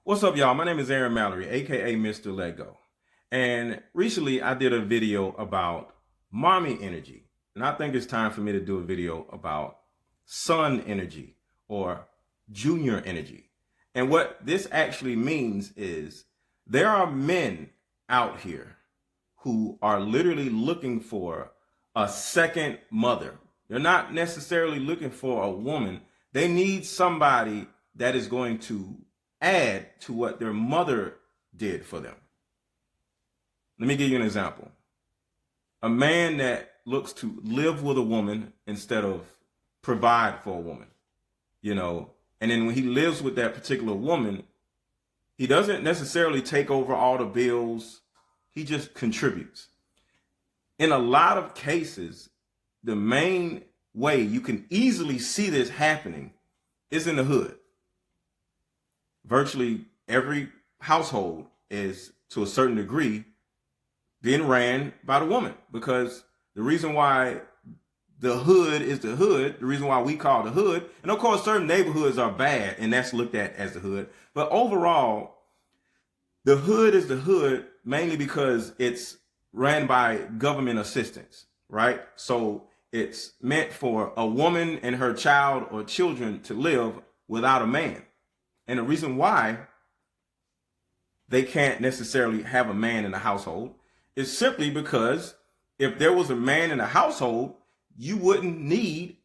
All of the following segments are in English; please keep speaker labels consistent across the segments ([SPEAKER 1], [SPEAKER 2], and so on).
[SPEAKER 1] What's up, y'all? My name is Aaron Mallory, aka MrLetGo. And recently I did a video about mommy energy. And I think it's time for me to do a video about son energy or junior energy. And what this actually means is there are men out here who are literally looking for a second mother. They're not necessarily looking for a woman. They need somebody that is going to add to what their mother did for them. Let me give you an example. A man that looks to live with a woman instead of provide for a woman, and then when he lives with that particular woman, he doesn't necessarily take over all the bills. He just contributes. In a lot of cases, the main way you can easily see this happening is in the hood. Virtually every household is, to a certain degree, being ran by the woman, because the reason why the hood is the hood, the reason why we call the hood, and of course certain neighborhoods are bad and that's looked at as the hood, but overall the hood is the hood mainly because it's ran by government assistance, right? So it's meant for a woman and her child or children to live without a man. And the reason why they can't necessarily have a man in the household is simply because if there was a man in the household, you wouldn't need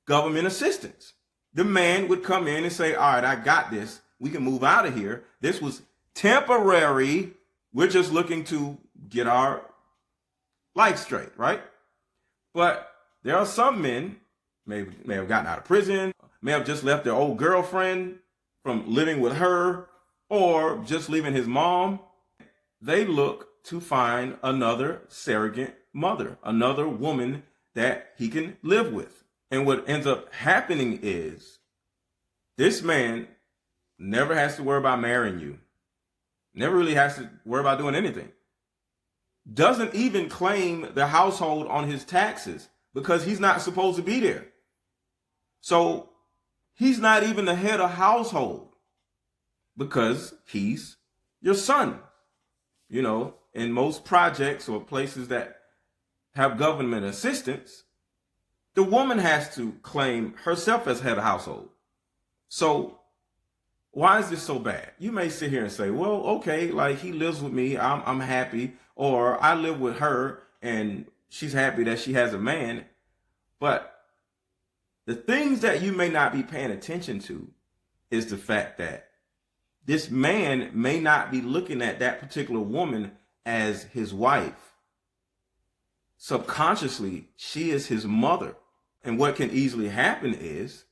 [SPEAKER 1] government assistance. The man would come in and say, all right, I got this. We can move out of here. This was temporary. We're just looking to get our life straight, right? But there are some men, may have gotten out of prison, may have just left their old girlfriend from living with her, or just leaving his mom. They look to find another surrogate mother, another woman that he can live with. And what ends up happening is this man never has to worry about marrying you, never really has to worry about doing anything. Doesn't even claim the household on his taxes because he's not supposed to be there. So he's not even the head of household because he's your son. In most projects or places that have government assistance, the woman has to claim herself as head of household. So why is this so bad? You may sit here and say, well, okay, like he lives with me, I'm happy, or I live with her and she's happy that she has a man. But the things that you may not be paying attention to is the fact that this man may not be looking at that particular woman as his wife. Subconsciously, she is his mother. And what can easily happen is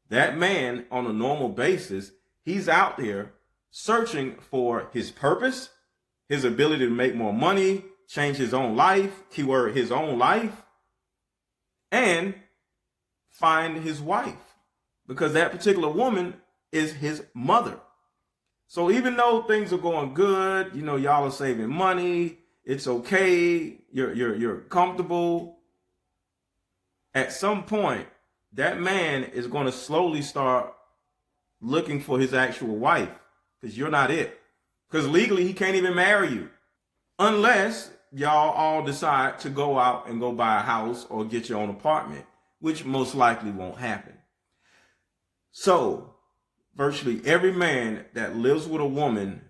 [SPEAKER 1] that man, on a normal basis, he's out there searching for his purpose, his ability to make more money, change his own life, keyword his own life, and find his wife, because that particular woman is his mother. So even though things are going good, y'all are saving money, it's okay, you're comfortable, at some point that man is going to slowly start looking for his actual wife, because you're not it. Because legally he can't even marry you unless y'all all decide to go out and go buy a house or get your own apartment, which most likely won't happen. So virtually every man that lives with a woman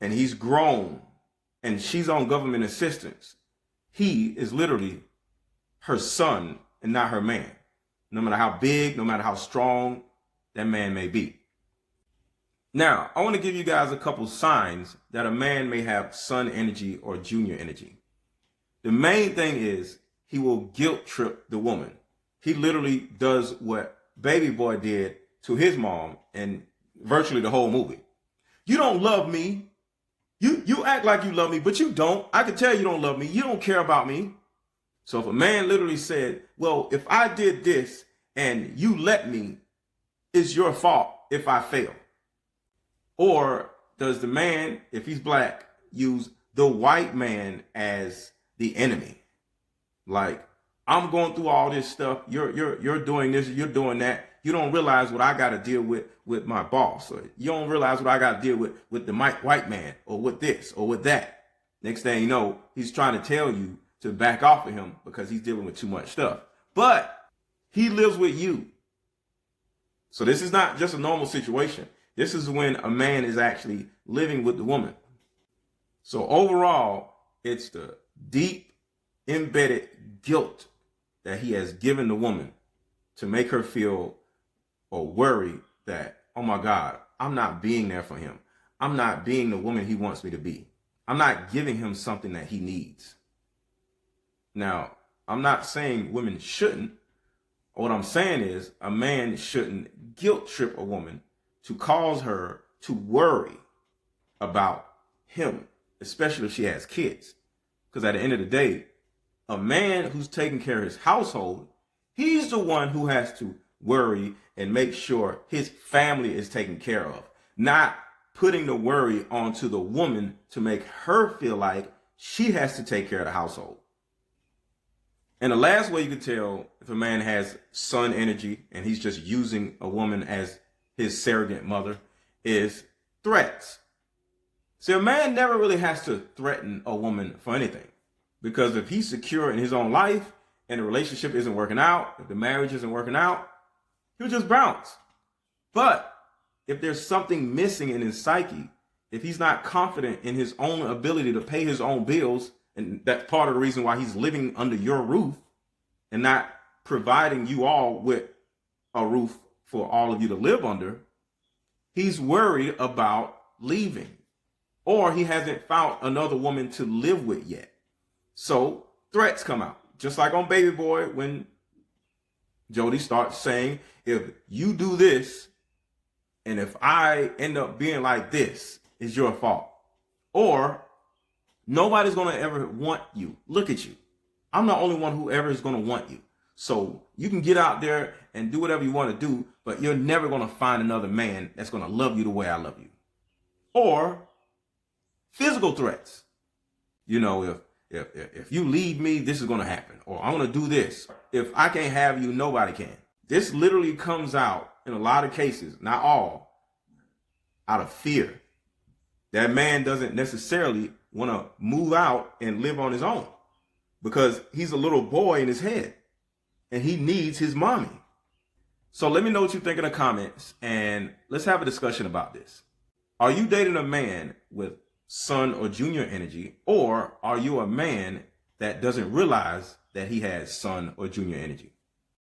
[SPEAKER 1] and he's grown and she's on government assistance, he is literally her son and not her man, no matter how big, no matter how strong that man may be. Now, I want to give you guys a couple signs that a man may have son energy or junior energy. The main thing is he will guilt trip the woman. He literally does what Baby Boy did to his mom in virtually the whole movie. You don't love me. You act like you love me, but you don't. I can tell you don't love me. You don't care about me. So if a man literally said, well, if I did this and you let me, it's your fault if I fail. Or does the man, if he's black, use the white man as the enemy? Like, I'm going through all this stuff. You're doing this, you're doing that. you don't realize what I got to deal with my boss, or you don't realize what I got to deal with the white man, or with this or with that. Next thing you know, he's trying to tell you to back off of him because he's dealing with too much stuff. But he lives with you. So this is not just a normal situation. This is when a man is actually living with the woman. So overall, it's the deep embedded guilt that he has given the woman to make her feel or worry that, oh my God, I'm not being there for him. I'm not being the woman he wants me to be. I'm not giving him something that he needs. Now, I'm not saying women shouldn't. What I'm saying is a man shouldn't guilt trip a woman to cause her to worry about him, especially if she has kids. Because at the end of the day, a man who's taking care of his household, he's the one who has to worry and make sure his family is taken care of, not putting the worry onto the woman to make her feel like she has to take care of the household. And the last way you can tell if a man has son energy and he's just using a woman as his surrogate mother is threats. See, a man never really has to threaten a woman for anything, because if he's secure in his own life and the relationship isn't working out, if the marriage isn't working out, he'll just bounce. But if there's something missing in his psyche, if he's not confident in his own ability to pay his own bills, and that's part of the reason why he's living under your roof and not providing you all with a roof for all of you to live under, he's worried about leaving, or he hasn't found another woman to live with yet. So threats come out, just like on Baby Boy when Jody starts saying, if you do this, and if I end up being like this, it's your fault. Or nobody's going to ever want you. Look at you. I'm the only one who ever is going to want you. So you can get out there and do whatever you want to do, but you're never going to find another man that's going to love you the way I love you. Or physical threats. You know, if you leave me, this is going to happen. Or I'm going to do this. If I can't have you, nobody can. This literally comes out in a lot of cases, not all, out of fear. That man doesn't necessarily want to move out and live on his own because he's a little boy in his head and he needs his mommy. So let me know what you think in the comments and let's have a discussion about this. Are you dating a man with son or junior energy, or are you a man that doesn't realize that he has son or junior energy?